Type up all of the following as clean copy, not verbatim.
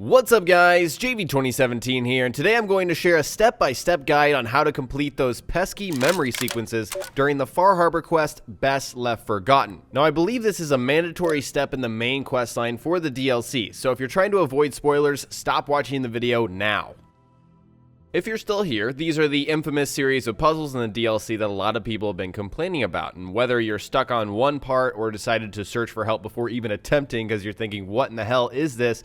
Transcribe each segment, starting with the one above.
What's up guys, JV2017 here, and today I'm going to share a step-by-step guide on how to complete those pesky memory sequences during the Far Harbor quest Best Left Forgotten. Now I believe this is a mandatory step in the main quest line for the DLC, so if you're trying to avoid spoilers, stop watching the video now. If you're still here, these are the infamous series of puzzles in the DLC that a lot of people have been complaining about, and whether you're stuck on one part or decided to search for help before even attempting because you're thinking, what in the hell is this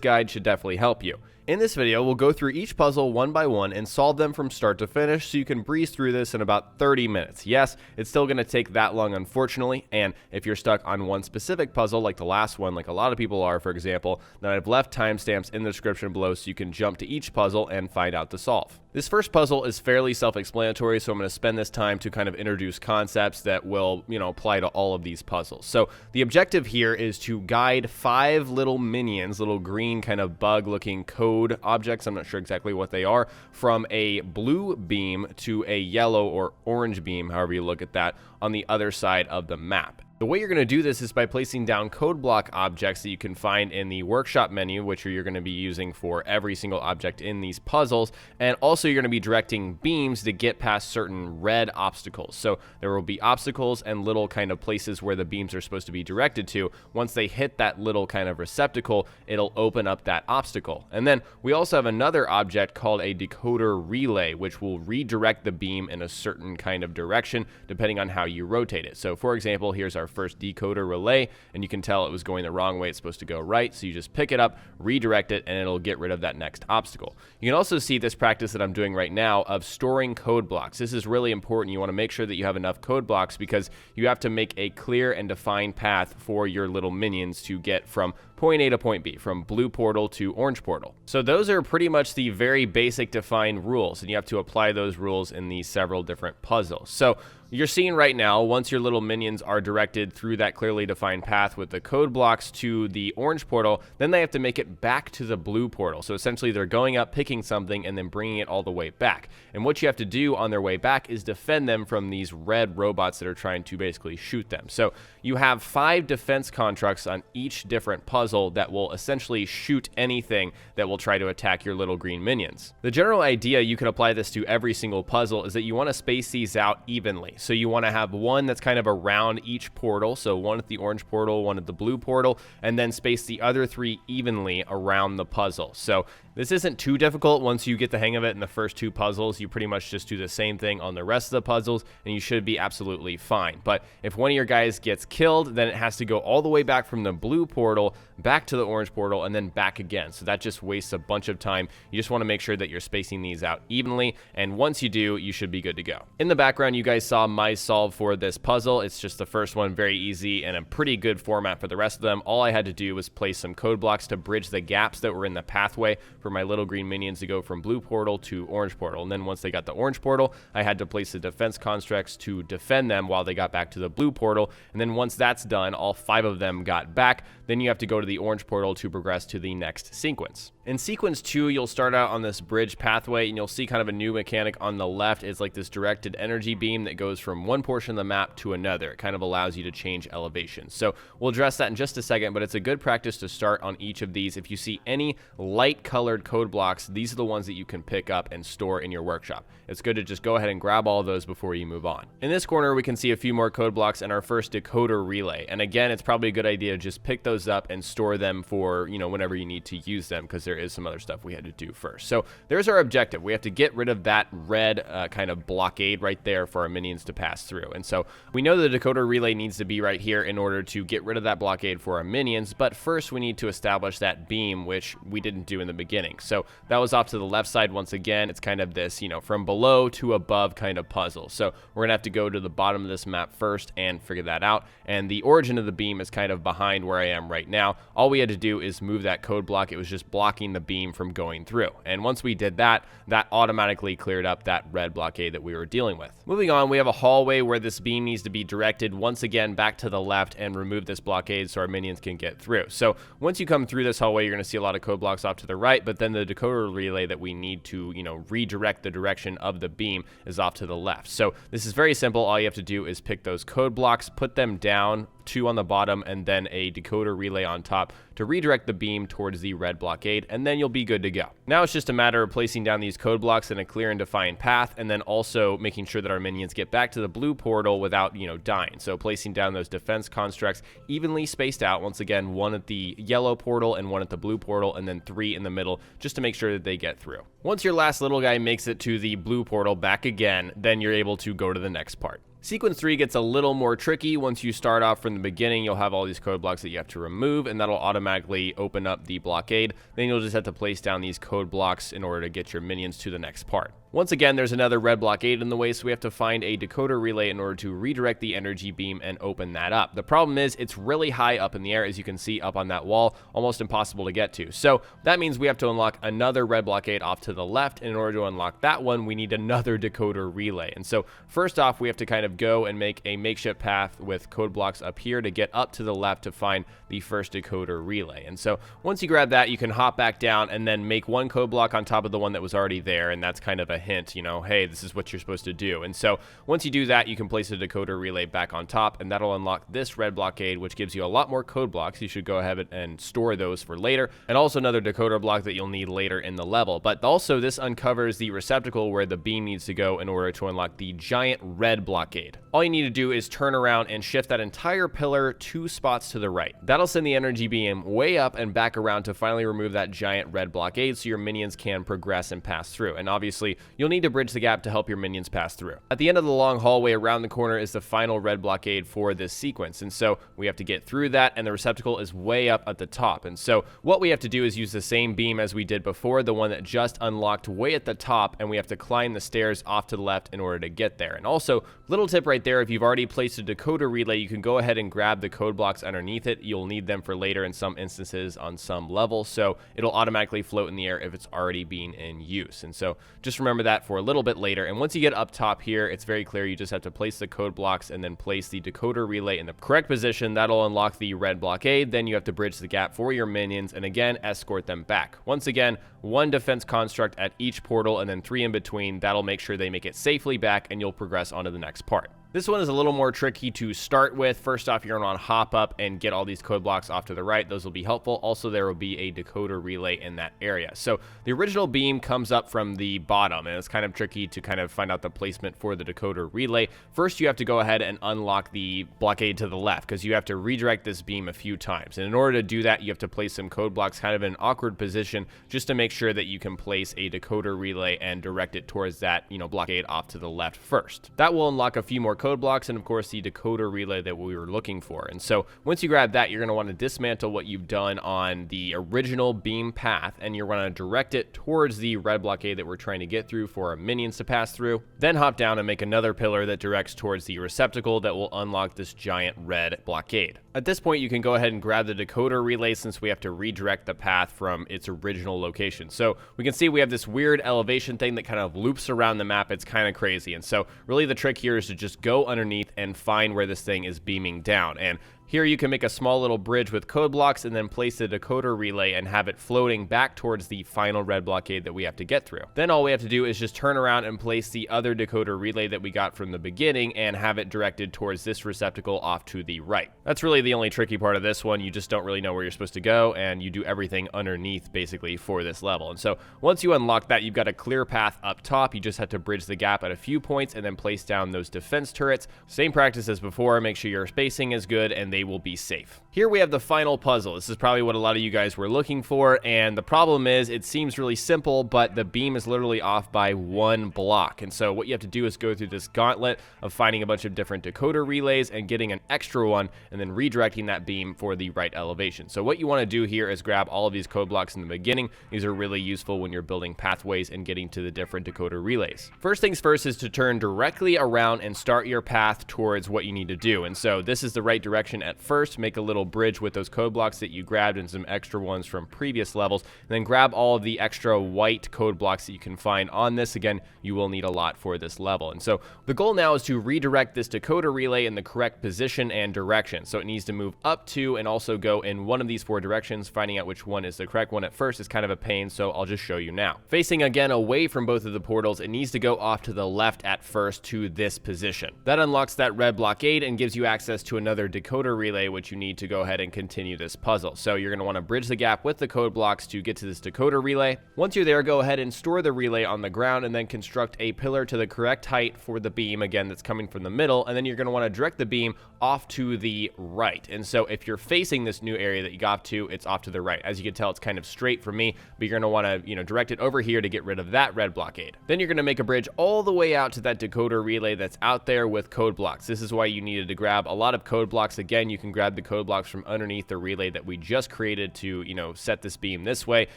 guide should definitely help you. In this video, we'll go through each puzzle one by one and solve them from start to finish so you can breeze through this in about 30 minutes. Yes, it's still going to take that long unfortunately, and if you're stuck on one specific puzzle like the last one, like a lot of people are for example, then I've left timestamps in the description below so you can jump to each puzzle and find out the solve. This first puzzle is fairly self-explanatory, so I'm going to spend this time to kind of introduce concepts that will, apply to all of these puzzles. So the objective here is to guide 5 little minions, little green kind of bug-looking code objects, I'm not sure exactly what they are, from a blue beam to a yellow or orange beam, however you look at that, on the other side of the map. The way you're going to do this is by placing down code block objects that you can find in the workshop menu, which you're going to be using for every single object in these puzzles, and also you're going to be directing beams to get past certain red obstacles. So there will be obstacles and little kind of places where the beams are supposed to be directed to. Once they hit that little kind of receptacle, it'll open up that obstacle. And then we also have another object called a decoder relay, which will redirect the beam in a certain kind of direction depending on how you rotate it. So for example, here's our first decoder relay, and you can tell it was going the wrong way. It's supposed to go right, so you just pick it up, redirect it, and it'll get rid of that next obstacle. You can also see this practice that I'm doing right now of storing code blocks. This is really important. You want to make sure that you have enough code blocks because you have to make a clear and defined path for your little minions to get from point A to point B, from blue portal to orange portal. So those are pretty much the very basic defined rules, and you have to apply those rules in these several different puzzles. So you're seeing right now, once your little minions are directed through that clearly defined path with the code blocks to the orange portal, then they have to make it back to the blue portal. So essentially they're going up, picking something, and then bringing it all the way back. And what you have to do on their way back is defend them from these red robots that are trying to basically shoot them. So you have 5 defense constructs on each different puzzle that will essentially shoot anything that will try to attack your little green minions. The general idea, you can apply this to every single puzzle, is that you want to space these out evenly. So you want to have one that's kind of around each portal, so one at the orange portal, one at the blue portal, and then space the other 3 evenly around the puzzle. So this isn't too difficult. Once you get the hang of it in the first 2 puzzles, you pretty much just do the same thing on the rest of the puzzles, and you should be absolutely fine. But if one of your guys gets killed, then it has to go all the way back from the blue portal, back to the orange portal, and then back again. So that just wastes a bunch of time. You just want to make sure that you're spacing these out evenly, and once you do, you should be good to go. In the background, you guys saw my solve for this puzzle. It's just the first one, very easy, and a pretty good format for the rest of them. All I had to do was place some code blocks to bridge the gaps that were in the pathway for my little green minions to go from blue portal to orange portal. And then once they got the orange portal, I had to place the defense constructs to defend them while they got back to the blue portal. And then once that's done, all 5 of them got back. Then you have to go to the orange portal to progress to the next sequence. In sequence 2, you'll start out on this bridge pathway, and you'll see kind of a new mechanic on the left. It's like this directed energy beam that goes from one portion of the map to another. It kind of allows you to change elevation. So we'll address that in just a second, but it's a good practice to start on each of these. If you see any light colored code blocks, these are the ones that you can pick up and store in your workshop. It's good to just go ahead and grab all of those before you move on. In this corner, we can see a few more code blocks and our first decoder relay. And again, it's probably a good idea to just pick those up and store them for, whenever you need to use them, because there is some other stuff we had to do first. So there's our objective. We have to get rid of that red kind of blockade right there for our minions to pass through. And so we know the decoder relay needs to be right here in order to get rid of that blockade for our minions, but first we need to establish that beam, which we didn't do in the beginning. So that was off to the left side. Once again, it's kind of this, from below to above kind of puzzle. So we're gonna have to go to the bottom of this map first and figure that out. And the origin of the beam is kind of behind where I am right now. All we had to do is move that code block. It was just blocking the beam from going through. And once we did that, that automatically cleared up that red blockade that we were dealing with. Moving on, we have a hallway where this beam needs to be directed once again back to the left and remove this blockade so our minions can get through. So once you come through this hallway, you're going to see a lot of code blocks off to the right, but then the decoder relay that we need to, redirect the direction of the beam is off to the left. So this is very simple. All you have to do is pick those code blocks, put them down 2 on the bottom, and then a decoder relay on top to redirect the beam towards the red blockade, and then you'll be good to go. Now it's just a matter of placing down these code blocks in a clear and defined path, and then also making sure that our minions get back to the blue portal without, dying. So placing down those defense constructs evenly spaced out, once again, 1 at the yellow portal and 1 at the blue portal, and then 3 in the middle, just to make sure that they get through. Once your last little guy makes it to the blue portal back again, then you're able to go to the next part. Sequence 3 gets a little more tricky. Once you start off from the beginning, you'll have all these code blocks that you have to remove, and that'll automatically open up the blockade. Then you'll just have to place down these code blocks in order to get your minions to the next part. Once again, there's another red blockade in the way, so we have to find a decoder relay in order to redirect the energy beam and open that up. The problem is it's really high up in the air, as you can see up on that wall, almost impossible to get to. So that means we have to unlock another red blockade off to the left, and in order to unlock that one, we need another decoder relay. And so first off, we have to kind of go and make a makeshift path with code blocks up here to get up to the left to find the first decoder relay. And so once you grab that, you can hop back down and then make 1 code block on top of the one that was already there, and that's kind of a hint, hey, this is what you're supposed to do. And so once you do that, you can place a decoder relay back on top, and that'll unlock this red blockade, which gives you a lot more code blocks. You should go ahead and store those for later, and also another decoder block that you'll need later in the level. But also this uncovers the receptacle where the beam needs to go in order to unlock the giant red blockade. All you need to do is turn around and shift that entire pillar 2 spots to the right. That'll send the energy beam way up and back around to finally remove that giant red blockade so your minions can progress and pass through. And obviously, you'll need to bridge the gap to help your minions pass through. At the end of the long hallway around the corner is the final red blockade for this sequence, and so we have to get through that, and the receptacle is way up at the top. And so what we have to do is use the same beam as we did before, the one that just unlocked way at the top, and we have to climb the stairs off to the left in order to get there. And also, little tip right there, if you've already placed a decoder relay, you can go ahead and grab the code blocks underneath it. You'll need them for later in some instances on some levels, so it'll automatically float in the air if it's already being in use. And so just remember that for a little bit later. And once you get up top here, it's very clear. You just have to place the code blocks and then place the decoder relay in the correct position. That'll unlock the red blockade. Then you have to bridge the gap for your minions and again escort them back. Once again, 1 defense construct at each portal and then 3 in between. That'll make sure they make it safely back, and you'll progress on to the next part. This one is a little more tricky to start with. First off, you're going to hop up and get all these code blocks off to the right. Those will be helpful. Also, there will be a decoder relay in that area. So the original beam comes up from the bottom, and it's kind of tricky to kind of find out the placement for the decoder relay. First, you have to go ahead and unlock the blockade to the left, because you have to redirect this beam a few times. And in order to do that, you have to place some code blocks kind of in an awkward position just to make sure that you can place a decoder relay and direct it towards that, blockade off to the left first. That will unlock a few more code blocks and of course the decoder relay that we were looking for. And so once you grab that, you're going to want to dismantle what you've done on the original beam path, and you're going to direct it towards the red blockade that we're trying to get through for our minions to pass through. Then hop down and make another pillar that directs towards the receptacle that will unlock this giant red blockade. At this point, you can go ahead and grab the decoder relay since we have to redirect the path from its original location. So we can see we have this weird elevation thing that kind of loops around the map. It's kind of crazy. And so really the trick here is to just go underneath and find where this thing is beaming down. And here you can make a small little bridge with code blocks and then place the decoder relay and have it floating back towards the final red blockade that we have to get through. Then all we have to do is just turn around and place the other decoder relay that we got from the beginning and have it directed towards this receptacle off to the right. That's really the only tricky part of this one. You just don't really know where you're supposed to go, and you do everything underneath basically for this level. And so once you unlock that, you've got a clear path up top. You just have to bridge the gap at a few points and then place down those defense turrets. Same practice as before. Make sure your spacing is good and they will be safe. Here we have the final puzzle. This is probably what a lot of you guys were looking for, and the problem is it seems really simple, but the beam is literally off by 1 block. And so what you have to do is go through this gauntlet of finding a bunch of different decoder relays and getting an extra one and then redirecting that beam for the right elevation. So what you want to do here is grab all of these code blocks in the beginning. These are really useful when you're building pathways and getting to the different decoder relays. First things first is to turn directly around and start your path towards what you need to do. And so this is the right direction at first. Make a little bridge with those code blocks that you grabbed and some extra ones from previous levels, and then grab all of the extra white code blocks that you can find on this. Again, you will need a lot for this level. And so the goal now is to redirect this decoder relay in the correct position and direction. So it needs to move up to and also go in one of these 4 directions. Finding out which one is the correct one at first is kind of a pain, so I'll just show you now. Facing again away from both of the portals, it needs to go off to the left at first to this position. That unlocks that red blockade and gives you access to another decoder decoder relay, which you need to go ahead and continue this puzzle. So you're going to want to bridge the gap with the code blocks to get to this decoder relay. Once you're there, go ahead and store the relay on the ground and then construct a pillar to the correct height for the beam, again, that's coming from the middle, and then you're going to want to direct the beam off to the right. And so if you're facing this new area that you got to, it's off to the right. As you can tell, it's kind of straight for me, but you're going to want to, direct it over here to get rid of that red blockade. Then you're going to make a bridge all the way out to that decoder relay that's out there with code blocks. This is why you needed to grab a lot of code blocks. Again, you can grab the code blocks from underneath the relay that we just created to, set this beam this way,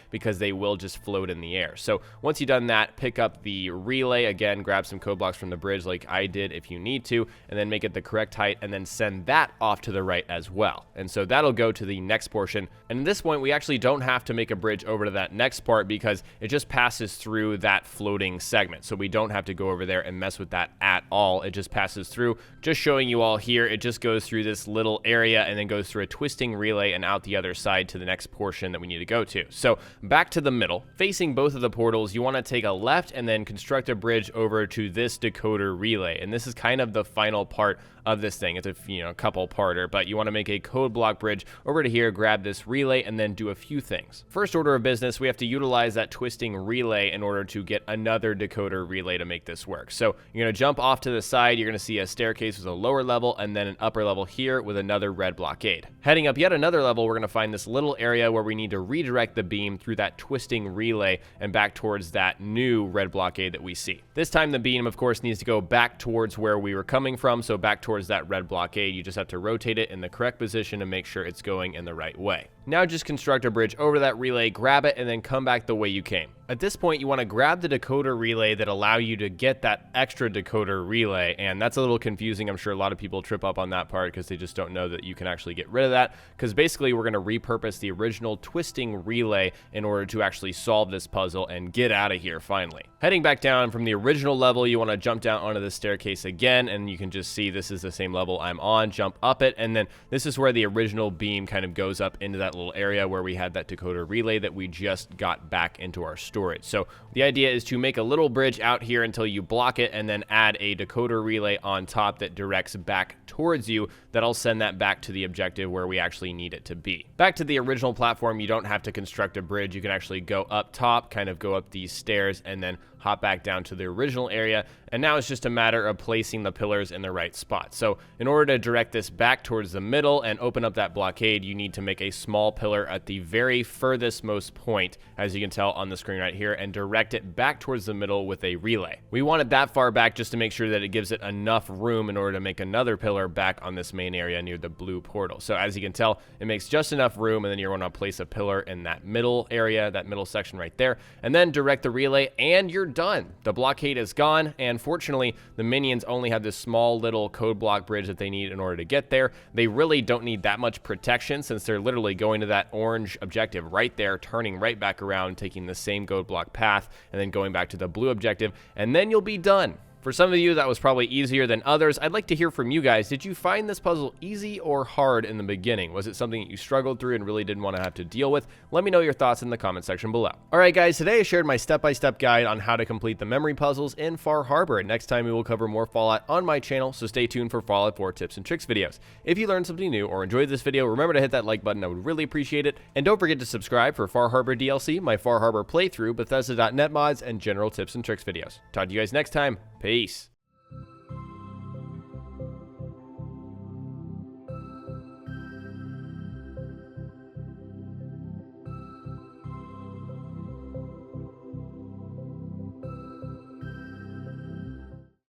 because they will just float in the air. So once you've done that, pick up the relay again, grab some code blocks from the bridge like I did if you need to, and then make it the correct height, and then send that off to the right as well. And so that'll go to the next portion. And at this point, we actually don't have to make a bridge over to that next part because it just passes through that floating segment. So we don't have to go over there and mess with that at all. It just passes through. Just showing you all here, it just goes through this little area and then goes through a twisting relay and out the other side to the next portion that we need to go to. So back to the middle, facing both of the portals, you want to take a left and then construct a bridge over to this decoder relay. And this is kind of the final part of this thing. It's a couple parter, but you want to make a code block bridge over to here, grab this relay, and then do a few things. First order of business, we have to utilize that twisting relay in order to get another decoder relay to make this work. So you're going to jump off to the side, you're going to see a staircase with a lower level and then an upper level here with another red blockade. Heading up yet another level, we're going to find this little area where we need to redirect the beam through that twisting relay and back towards that new red blockade that we see. This time the beam, of course, needs to go back towards where we were coming from, so back towards that red blockade. You just have to rotate it in the correct position to make sure it's going in the right way. Now just construct a bridge over that relay, grab it, and then come back the way you came. At this point, you want to grab the decoder relay that allow you to get that extra decoder relay, and that's a little confusing. I'm sure a lot of people trip up on that part because they just don't know that you can actually get rid of that, because basically we're going to repurpose the original twisting relay in order to actually solve this puzzle and get out of here finally. Heading back down from the original level, you want to jump down onto the staircase again, and you can just see this is the same level I'm on. Jump up it, and then this is where the original beam kind of goes up into that little area where we had that decoder relay that we just got back into our storage. So the idea is to make a little bridge out here until you block it, and then add a decoder relay on top that directs back towards you. That'll send that back to the objective where we actually need it to be. Back to the original platform, you don't have to construct a bridge. You can actually go up top, kind of go up these stairs, and then hop back down to the original area. And now it's just a matter of placing the pillars in the right spot. So in order to direct this back towards the middle and open up that blockade, you need to make a small pillar at the very furthest most point, as you can tell on the screen right here, and direct it back towards the middle with a relay. We want it that far back just to make sure that it gives it enough room in order to make another pillar back on this main area near the blue portal. So as you can tell, it makes just enough room, and then you're going to place a pillar in that middle area, that middle section right there, and then direct the relay, and you're done. The blockade is gone, and fortunately, the minions only have this small little code block bridge that they need in order to get there. They really don't need that much protection since they're literally going to that orange objective right there, turning right back around, taking the same code block path, and then going back to the blue objective, and then you'll be done. For some of you, that was probably easier than others. I'd like to hear from you guys. Did you find this puzzle easy or hard in the beginning? Was it something that you struggled through and really didn't want to have to deal with? Let me know your thoughts in the comment section below. All right, guys, today I shared my step-by-step guide on how to complete the memory puzzles in Far Harbor. Next time, we will cover more Fallout on my channel, so stay tuned for Fallout 4 tips and tricks videos. If you learned something new or enjoyed this video, remember to hit that like button. I would really appreciate it. And don't forget to subscribe for Far Harbor DLC, my Far Harbor playthrough, Bethesda.net mods, and general tips and tricks videos. Talk to you guys next time. Peace.